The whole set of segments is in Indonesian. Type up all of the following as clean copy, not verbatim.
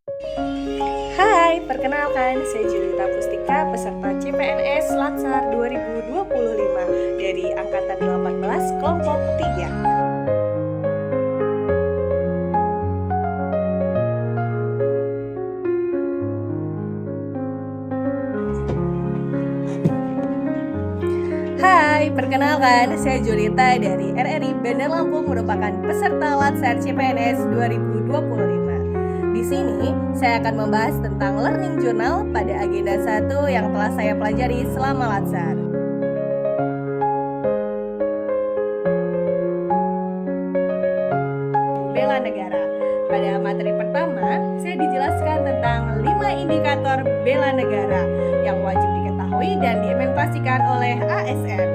Hai, perkenalkan, saya Julita Pustika, peserta CPNS Latsar 2025 dari Angkatan 18 Kelompok 3. Hai, perkenalkan, saya Julita dari RRI Bandar Lampung merupakan peserta Latsar CPNS 2025. Di sini, saya akan membahas tentang learning journal pada agenda 1 yang telah saya pelajari selama Latsar. Bela negara. Pada materi pertama, saya dijelaskan tentang 5 indikator bela negara yang wajib diketahui dan diimplementasikan oleh ASN.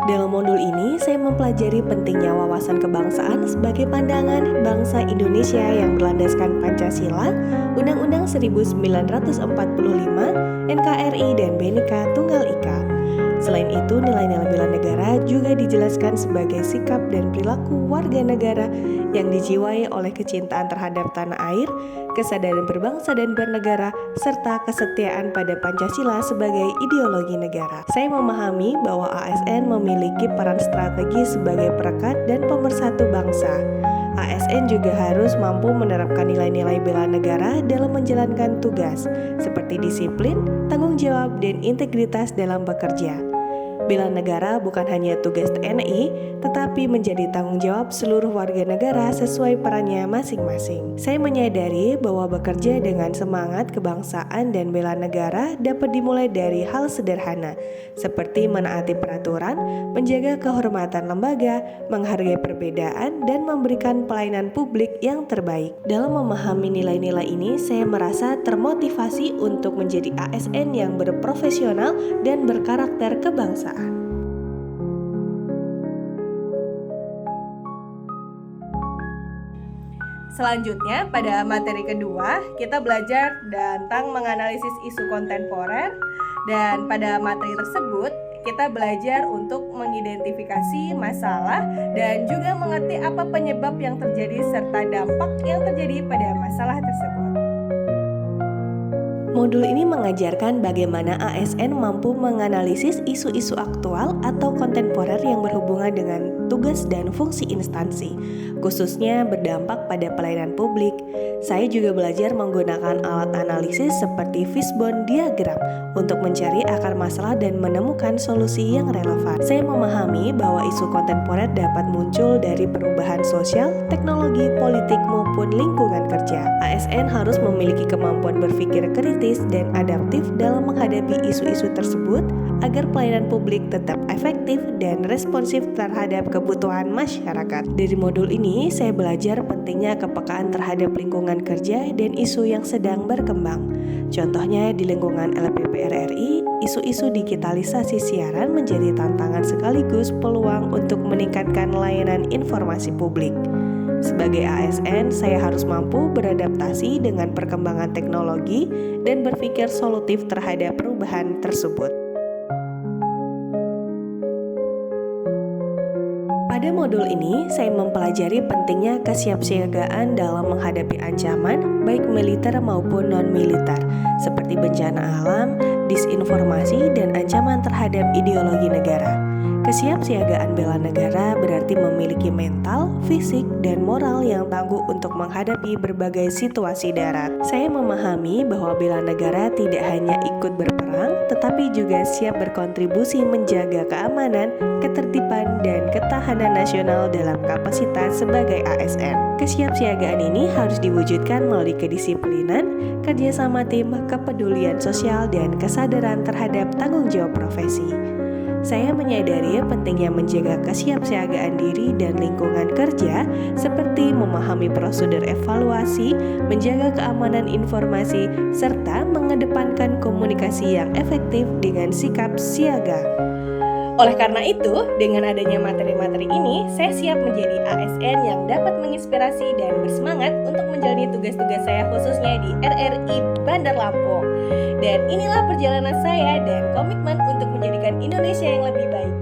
Dalam modul ini, saya mempelajari pentingnya wawasan kebangsaan sebagai pandangan bangsa Indonesia yang berlandaskan Pancasila, Undang-Undang 1945, NKRI, dan Bhinneka Tunggal Ika. Selain itu, nilai-nilai bela negara juga dijelaskan sebagai sikap dan perilaku warga negara yang dijiwai oleh kecintaan terhadap tanah air, kesadaran berbangsa dan bernegara, serta kesetiaan pada Pancasila sebagai ideologi negara. Saya memahami bahwa ASN memiliki peran strategis sebagai perekat dan pemersatu bangsa. ASN juga harus mampu menerapkan nilai-nilai bela negara dalam menjalankan tugas, seperti disiplin, tanggung jawab, dan integritas dalam bekerja. Bela negara bukan hanya tugas TNI, tetapi menjadi tanggung jawab seluruh warga negara sesuai perannya masing-masing. Saya menyadari bahwa bekerja dengan semangat kebangsaan dan bela negara dapat dimulai dari hal sederhana, seperti menaati peraturan, menjaga kehormatan lembaga, menghargai perbedaan, dan memberikan pelayanan publik yang terbaik. Dalam memahami nilai-nilai ini, saya merasa termotivasi untuk menjadi ASN yang berprofesional dan berkarakter kebangsaan. Selanjutnya, pada materi kedua, kita belajar tentang menganalisis isu kontemporer, dan pada materi tersebut, kita belajar untuk mengidentifikasi masalah dan juga mengerti apa penyebab yang terjadi serta dampak yang terjadi pada masalah tersebut. Modul ini mengajarkan bagaimana ASN mampu menganalisis isu-isu aktual atau kontemporer yang berhubungan dengan tugas dan fungsi instansi, khususnya berdampak pada pelayanan publik. Saya juga belajar menggunakan alat analisis seperti fishbone diagram untuk mencari akar masalah dan menemukan solusi yang relevan. Saya memahami bahwa isu kontemporer dapat muncul dari perubahan sosial, teknologi, politik, maupun lingkungan kerja. ASN harus memiliki kemampuan berpikir kritis dan adaptif dalam menghadapi isu-isu tersebut agar pelayanan publik tetap efektif dan responsif terhadap kebutuhan masyarakat. Dari modul ini, saya belajar pentingnya kepekaan terhadap lingkungan kerja dan isu yang sedang berkembang. Contohnya di lingkungan LPP RRI, isu-isu digitalisasi siaran menjadi tantangan sekaligus peluang untuk meningkatkan layanan informasi publik. Sebagai ASN, saya harus mampu beradaptasi dengan perkembangan teknologi dan berpikir solutif terhadap perubahan tersebut. Pada modul ini, saya mempelajari pentingnya kesiapsiagaan dalam menghadapi ancaman, baik militer maupun non-militer, seperti bencana alam, disinformasi, dan ancaman terhadap ideologi negara. Kesiapsiagaan bela negara berarti memiliki mental, fisik, dan moral yang tangguh untuk menghadapi berbagai situasi darat. Saya memahami bahwa bela negara tidak hanya ikut berperang, tetapi juga siap berkontribusi menjaga keamanan, ketertiban, dan ketahanan nasional dalam kapasitas sebagai ASN. Kesiapsiagaan ini harus diwujudkan melalui kedisiplinan, kerjasama tim, kepedulian sosial, dan kesadaran terhadap tanggung jawab profesi. Saya menyadari pentingnya menjaga kesiapsiagaan diri dan lingkungan kerja seperti memahami prosedur evaluasi, menjaga keamanan informasi, serta mengedepankan komunikasi yang efektif dengan sikap siaga. Oleh karena itu, dengan adanya materi-materi ini, saya siap menjadi ASN yang dapat menginspirasi dan bersemangat untuk menjalani tugas-tugas saya khususnya di RRI Bandar Lampung. Dan inilah perjalanan saya dan komitmen untuk menjadikan Indonesia yang lebih baik.